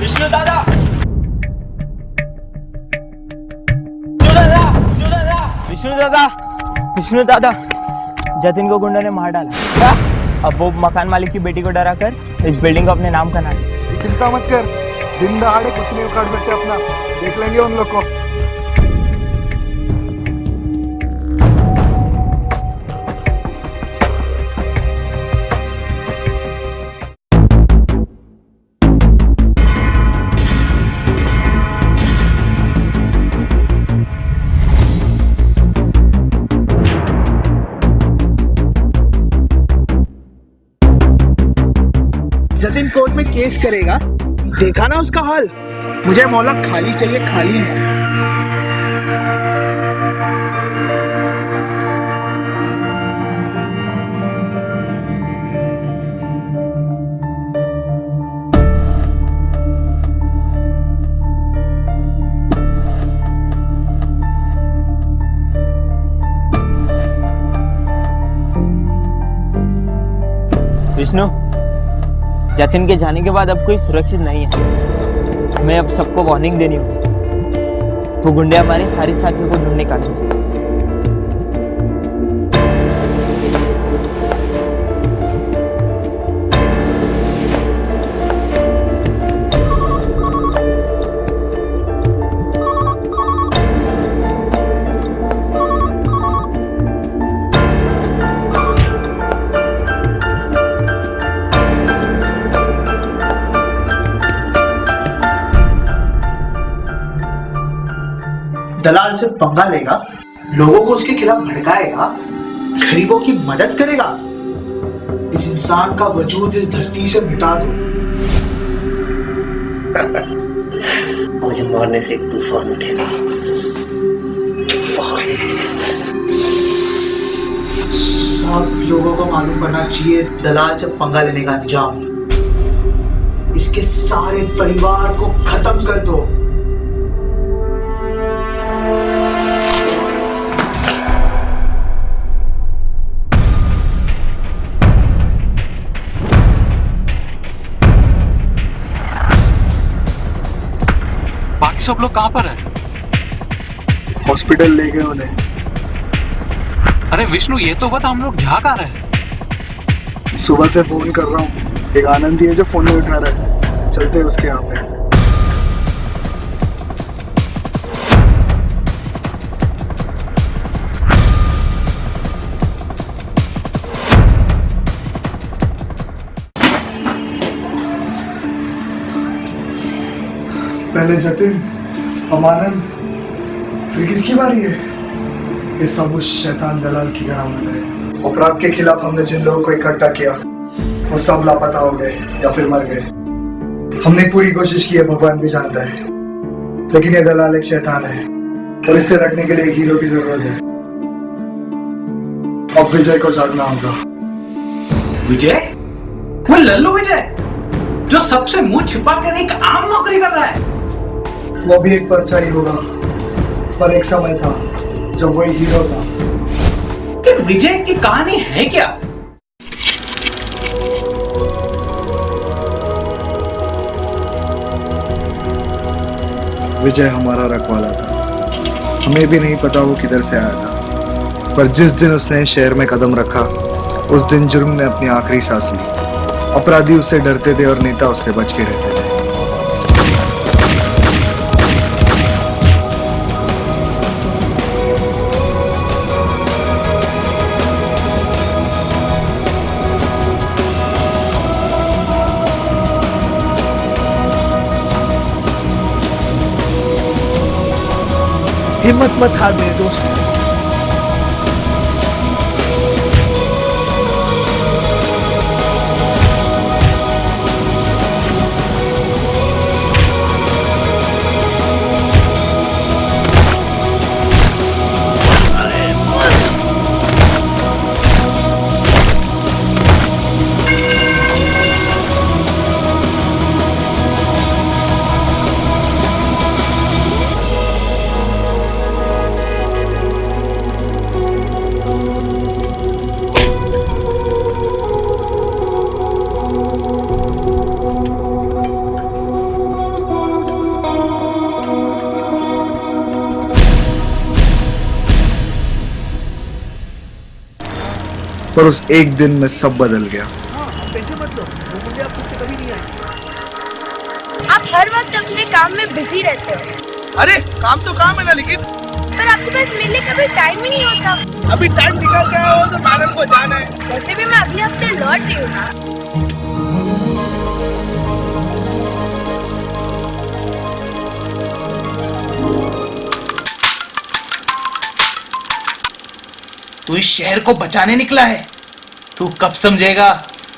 विष्णू दादा, विष्णू दादा, विष्णू दादा, विष्णु दादा, विष्णु दादा, जतिन को गुंडों ने मार डाला। क्या? अब वो मकान मालिक की बेटी को डरा कर इस बिल्डिंग को अपने नाम करना है। चिंता मत कर, दिन दहाड़े कुछ नहीं उखाड़ सकते अपना, देख लेंगे उन लोग को। जतिन कोर्ट में केस करेगा, देखा ना उसका हाल। मुझे मोहल्ला खाली चाहिए, खाली। विष्णु, जतिन के जाने के बाद अब कोई सुरक्षित नहीं है। मैं अब सबको वार्निंग देनी होगी। वो गुंडे हमारे सारे साथियों को ढूंढ निकालेंगे। दलाल से पंगा लेगा, लोगों को उसके खिलाफ भड़काएगा, गरीबों की मदद करेगा। इस इंसान का वजूद इस धरती से मिटा दो। मुझे मारने से एक तूफान उठेगा, तूफान। सब लोगों को मालूम पड़ना चाहिए दलाल से पंगा लेने का अंजाम। इसके सारे परिवार को खत्म कर दो। बाकी सब लोग कहाँ पर हैं? हॉस्पिटल ले गए उन्हें। अरे विष्णु, ये तो बता हम लोग जा कहाँ रहे हैं? सुबह से फोन कर रहा हूँ, एक आनंदी है जो फोन नहीं उठा रहा है। चलते हैं उसके यहाँ पे। पहले जतिन, अब आनंद, फिर किसकी बारी है? ये सब उस शैतान दलाल की करामत है। अपराध के खिलाफ हमने जिन लोगों को इकट्ठा किया वो सब लापता हो गए या फिर मर गए। हमने पूरी कोशिश की है, भगवान भी जानता है, लेकिन ये दलाल एक शैतान है और इससे लड़ने के लिए एक हीरो की जरूरत है। अब विजय को जागना होगा। विजय? वो लल्लू विजय जो सबसे मुंह छिपा कर एक आम नौकरी कर रहा है? वो भी एक पर्चा ही होगा, पर एक समय था जब वो एक हीरो था। कि विजय की कहानी है क्या? विजय हमारा रखवाला था। हमें भी नहीं पता वो किधर से आया था, पर जिस दिन उसने शहर में कदम रखा उस दिन जुर्म ने अपनी आखिरी सांस ली। अपराधी उससे डरते थे और नेता उससे बच के रहते थे। हिम्मत मत हार मेरे दोस्त। पर उस एक दिन में सब बदल गया। आप टेंशन मत लो, वो मुंडे अब फिर से कभी नहीं आएंगे। आप हर वक्त अपने काम में बिजी रहते हो। अरे काम तो काम है ना, लेकिन पर आपके पास मिलने का भी टाइम ही नहीं होता। अभी टाइम निकल गया हो तो मैडम को जाना है। वैसे भी मैं अगले हफ्ते लौट रही हूँ ना। तू इस शहर को बचाने निकला है। तू कब समझेगा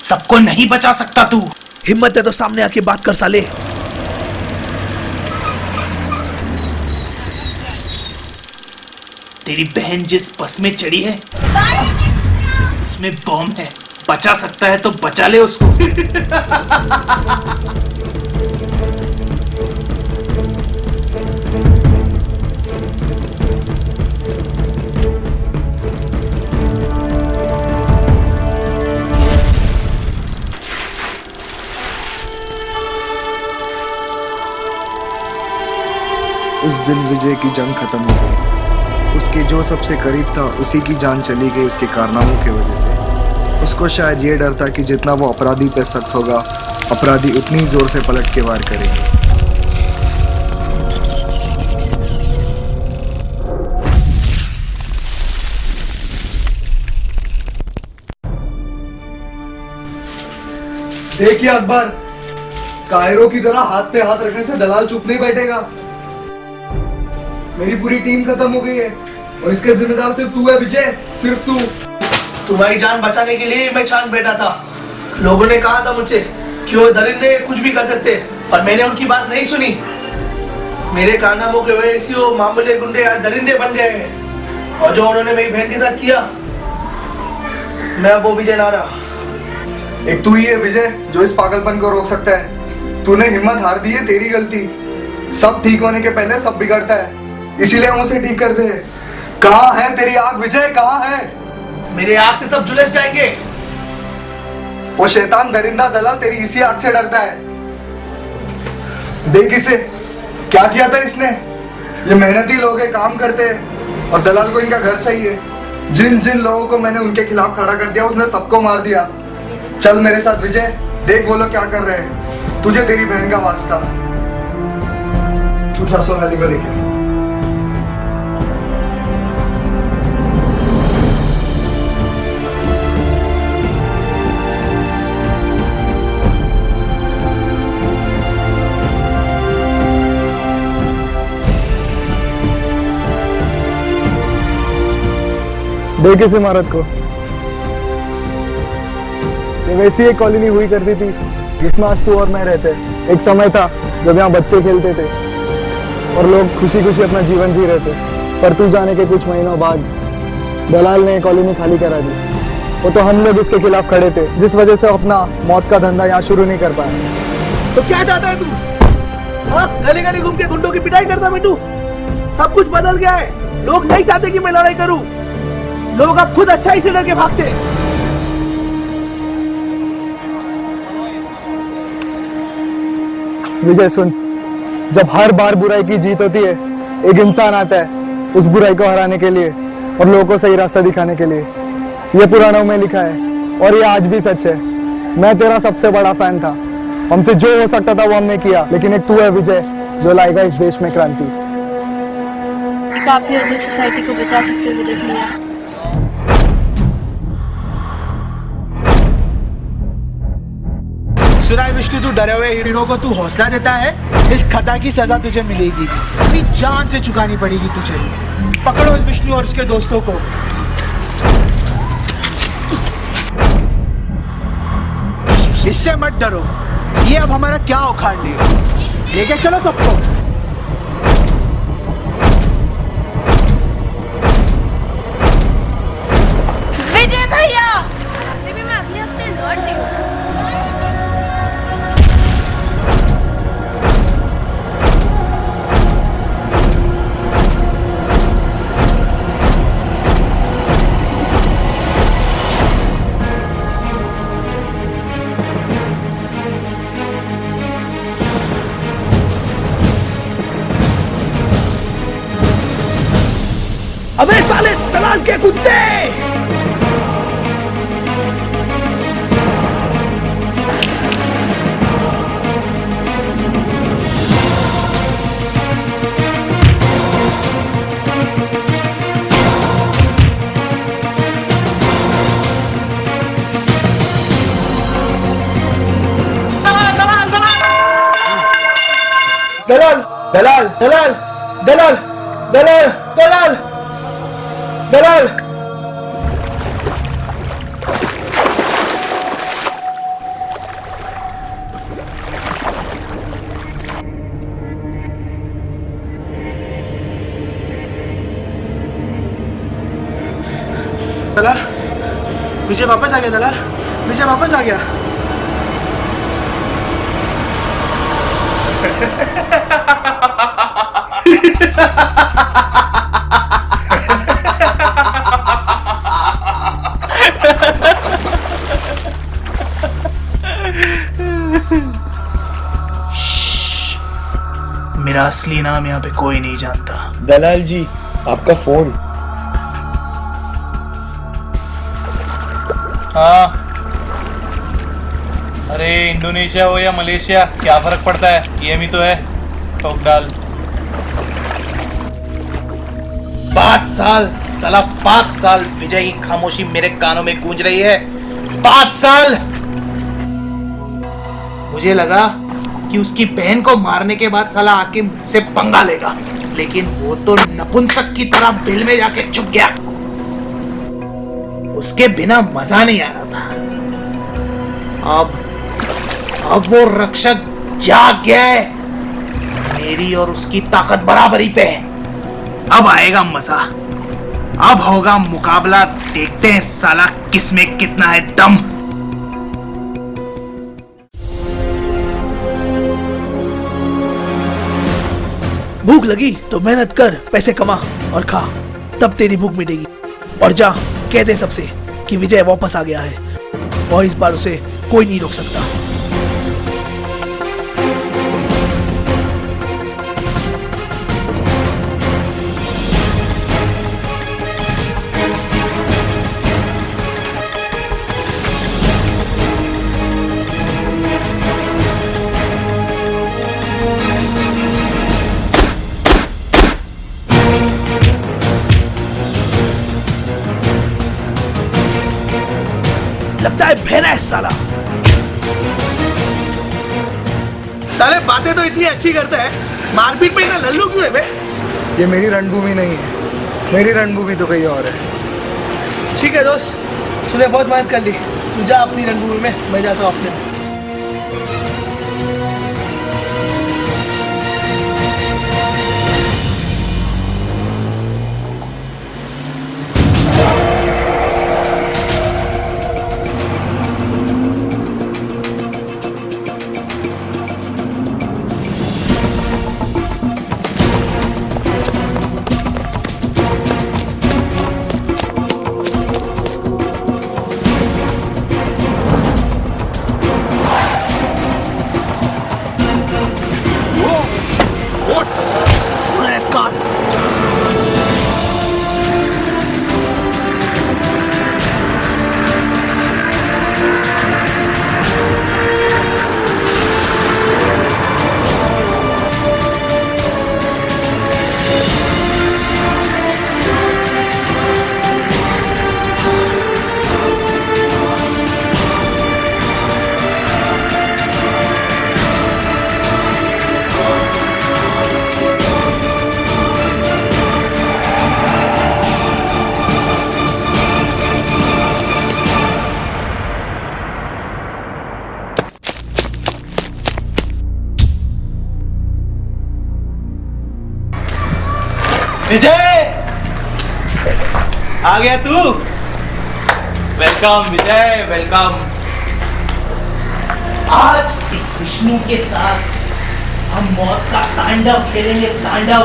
सबको नहीं बचा सकता तू। हिम्मत है तो सामने आके बात कर साले। तेरी बहन जिस बस में चढ़ी है उसमें बॉम्ब है। बचा सकता है तो बचा ले उसको। उस दिन विजय की जंग खत्म हो गई। उसके जो सबसे करीब था उसी की जान चली गई उसके कारनामों की वजह से। उसको शायद ये डर था कि जितना वो अपराधी पे सख्त होगा, अपराधी उतनी जोर से पलट के वार करेंगे। देखिए अकबर, कायरों की तरह हाथ पे हाथ रखने से दलाल चुप नहीं बैठेगा। मेरी पूरी टीम खत्म हो गई है और इसके जिम्मेदार सिर्फ तू है विजय, सिर्फ तू। तुम्हारी जान बचाने के लिए मैं छान बैठा था। लोगों ने कहा था मुझसे कि वो दरिंदे कुछ भी कर सकते, पर मैंने उनकी बात नहीं सुनी। मेरे कारनामों की वजह से वो मामूली गुंडे आज दरिंदे बन गए हैं। और जो उन्होंने मेरी बहन के साथ किया, मैं अब वो विजय ना रहा। एक तू ही है विजय जो इस पागलपन को रोक सकता है। तूने हिम्मत हार दी है, तेरी गलती। सब ठीक होने के पहले सब बिगड़ता है, इसीलिए हम उसे ठीक करते हैं। कहाँ है तेरी आग विजय, कहाँ है? मेरे आग से सब झुलस जाएंगे। वो शैतान दरिंदा दलाल तेरी इसी आग से डरता है। देख इसे, क्या किया था इसने। ये मेहनती लोग हैं, काम करते हैं, और दलाल को इनका घर चाहिए। जिन जिन लोगों को मैंने उनके खिलाफ खड़ा कर दिया, उसने सबको मार दिया। चल मेरे साथ विजय, देख वो लोग क्या कर रहे हैं। तुझे तेरी बहन का वास्ता, तू सोनाली को लेके। देख इस इमारत को, ये वैसी एक कॉलोनी हुई करती थी जिसमें आज तू और मैं रहते। एक समय था जब यहाँ बच्चे खेलते थे और लोग खुशी खुशी अपना जीवन जी रहे थे। पर तू जाने के कुछ महीनों बाद दलाल ने कॉलोनी खाली करा दी। वो तो हम लोग इसके खिलाफ खड़े थे, जिस वजह से अपना मौत का धंधा यहाँ शुरू नहीं कर पाया। तो क्या चाहता है तू? हाँ, गली गली घूम के गुंडों की पिटाई करता बेटू। सब कुछ बदल गया है। लोग नहीं चाहते कि मैं लड़ाई करूं। लोग अब खुद अच्छाई से डर के भागते हैं। विजय सुन, जब हर बार बुराई की जीत होती है, एक इंसान आता है उस बुराई को हराने के लिए और लोगों को सही रास्ता दिखाने के लिए। ये पुराणों में लिखा है और ये आज भी सच है। मैं तेरा सबसे बड़ा फैन था। हमसे जो हो सकता था वो हमने किया, लेकिन एक तू है विजय जो लाएगा इस देश में क्रांति। काफी हो जो सोसाइटी को बचा सकते हो विजय भैया। सुना है विष्णु, तू डरे हुए हीरो को तू हौसला देता है। इस खता की सजा तुझे मिलेगी, अपनी जान से चुकानी पड़ेगी तुझे। पकड़ो इस विष्णु और उसके दोस्तों को। इससे मत डरो, ये अब हमारा क्या उखाड़ लेगा। लेके चलो सबको। विजय भैया, वैसे भी मैं अगले हफ्ते लौट रही हूँ। अबे साले दलाल के कुत्ते! दलाल दलाल दलाल दलाल दलाल दलाल दलाल दलाल विजय वापस आ गया। दलाल विजय वापस आ गया। मेरा असली नाम यहाँ पे कोई नहीं जानता। दलाल जी आपका फोन। हाँ, अरे इंडोनेशिया हो या मलेशिया क्या फर्क पड़ता है, ये भी तो है। ठोक डाल। 5 साल साला, 5 साल विजय की खामोशी मेरे कानों में गूंज रही है। 5 साल। मुझे लगा कि उसकी बहन को मारने के बाद साला आके मुझसे पंगा लेगा, लेकिन वो तो नपुंसक की तरह बिल में जाके छुप गया। उसके बिना मजा नहीं आ रहा था। अब वो रक्षक जाग गया है। मेरी और उसकी ताकत बराबरी पे है। अब आएगा मजा, अब होगा मुकाबला। देखते हैं साला किसमें कितना है दम। भूख लगी तो मेहनत कर, पैसे कमा और खा, तब तेरी भूख मिटेगी। और जा कह दे सबसे कि विजय वापस आ गया है और इस बार उसे कोई नहीं रोक सकता। लगता है बहरा है साला। साले बातें तो इतनी अच्छी करता है, मारपीट में इतना लल्लू क्यों है बे? ये मेरी रणभूमि नहीं है, मेरी रणभूमि तो कहीं और है। ठीक है दोस्त, तूने बहुत मेहनत कर ली, तू जा अपनी रणभूमि में, मैं जाता हूँ अपने में। विजय आ गया तू। वेलकम विजय, वेलकम। आज इस विष्णु के साथ हम मौत का तांडव खेलेंगे, तांडव।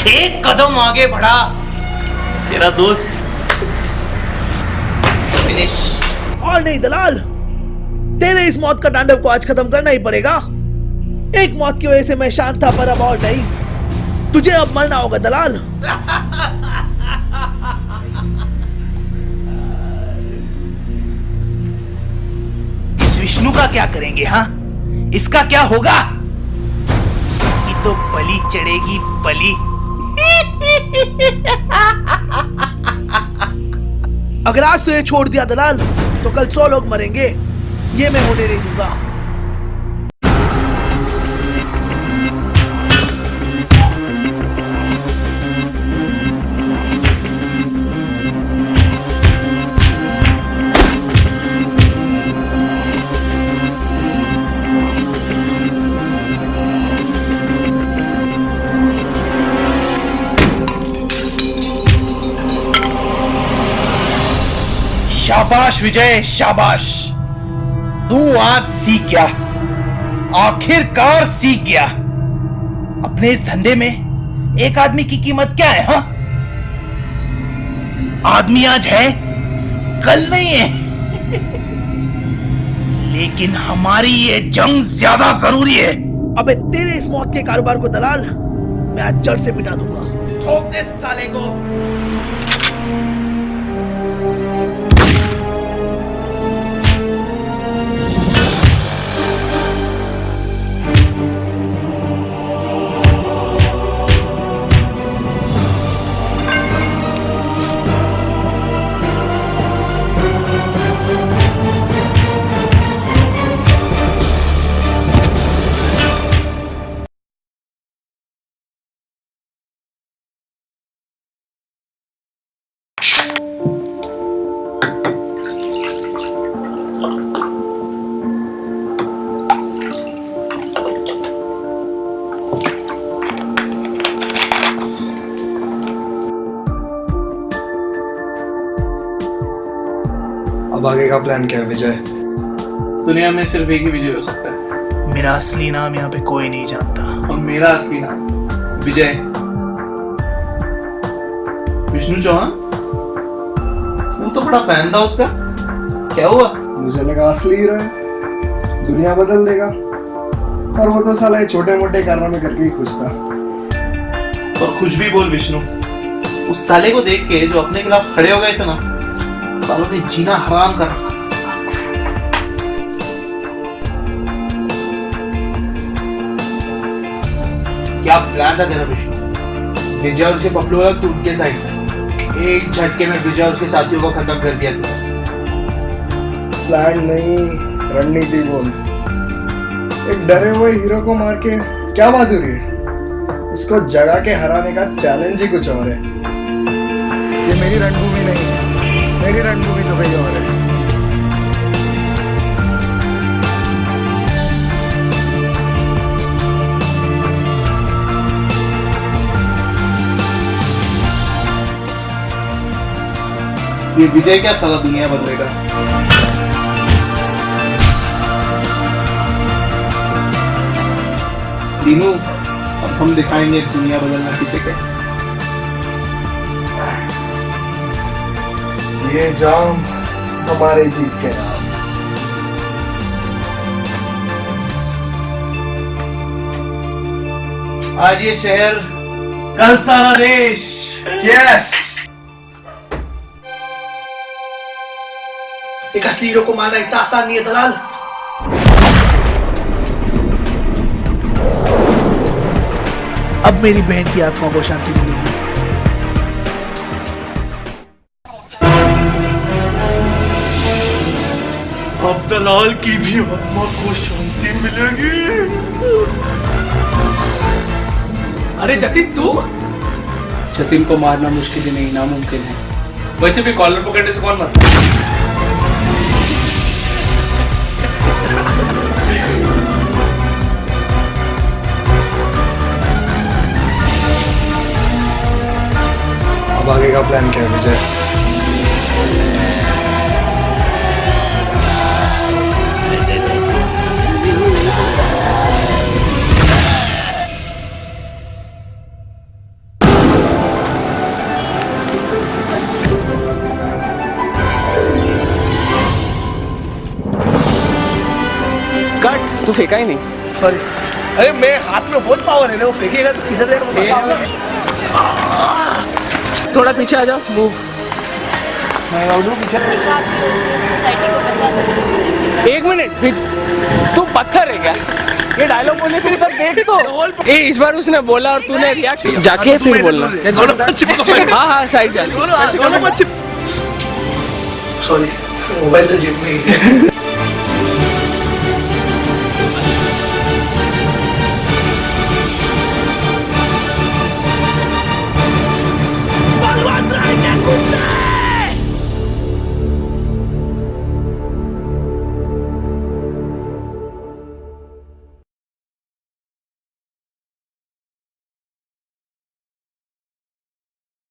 एक कदम आगे बढ़ा तेरा दोस्त फिनिश। और नहीं दलाल, तेरे इस मौत का तांडव को आज खत्म करना ही पड़ेगा। एक मौत की वजह से मैं शांत था, पर अब और नहीं। तुझे अब मरना होगा दलाल। इस विष्णु का क्या करेंगे? हाँ, इसका क्या होगा? इसकी तो बलि चढ़ेगी, बलि। अगर आज तो ये छोड़ दिया दलाल, तो कल 100 लोग मरेंगे। ये मैं होने नहीं दूंगा। शाबाश विजय, शाबाश। तू आज सीख गया, आखिरकार सीख गया। अपने इस धंधे में एक आदमी की कीमत क्या है? हाँ, आदमी आज है, कल नहीं है। लेकिन हमारी ये जंग ज्यादा जरूरी है। अबे तेरे इस मौत के कारोबार को दलाल मैं आज जड़ से मिटा दूंगा। ठोक दे साले को। अब आगे का प्लान क्या है विजय? दुनिया में सिर्फ एक ही विजय हो सकता है। मेरा असली नाम यहाँ पे कोई नहीं जानता। और मेरा असली नाम विजय विष्णु चौहान। तू तो बड़ा फैन था उसका, क्या हुआ? मुझे लगा असली हीरो है, दुनिया बदल देगा, और वो तो साला छोटे मोटे कारनामे करके ही खुश था। और कुछ भी बोल विष्णु, उस साले को देख के जो अपने खिलाफ खड़े हो गए थे ना, सालों ने जीना हराम कर रखा था। क्या प्लान था तेरा विष्णु? विजय और उसके पपलू वाला तू उनके साइड में, एक झटके में विजय और उसके साथियों को खत्म कर दिया तूने। प्लान नहीं, रणनीति बोल। एक डरे हुए हीरो को मार के क्या बहादुरी है? उसको जगा के हराने का चैलेंज ही कुछ और है। ये मेरी रणभूमि नहीं है, मेरी रणभूमि तो कहीं और है। ये विजय क्या साला दुनिया बदलेगा? दीनू, अब हम दिखाएंगे दुनिया बदलना किसे कहते हैं। ये जाम हमारे जीत के नाम। आज ये शहर, कल सारा देश। यस। एक असली हीरो को मारना इतना आसान नहीं है दलाल। अब मेरी बहन की आत्मा को शांति मिलेगी। अब दलाल की भी आत्मा को शांति मिलेगी। अरे जतिन तू? जतिन को मारना मुश्किल ही नहीं, नामुमकिन है। वैसे भी कॉलर पकड़ने से कौन मरता है? अब आगे का प्लान क्या है विजय? कट, तू फेंका ही नहीं। सॉरी। अरे मैं हाथ में बहुत पावर है ना, वो फेंकेगा तो किधर जाएगा? थोड़ा पीछे आ जाओ, मूव। एक मिनट, तू पत्थर है क्या? ये डायलॉग बोलने फिर इधर देख तो। ए, इस बार उसने बोला और तूने रिएक्ट किया। जाके फिर बोलना। हाँ, साइड जा। सॉरी, मोबाइल तो जेब में ही है।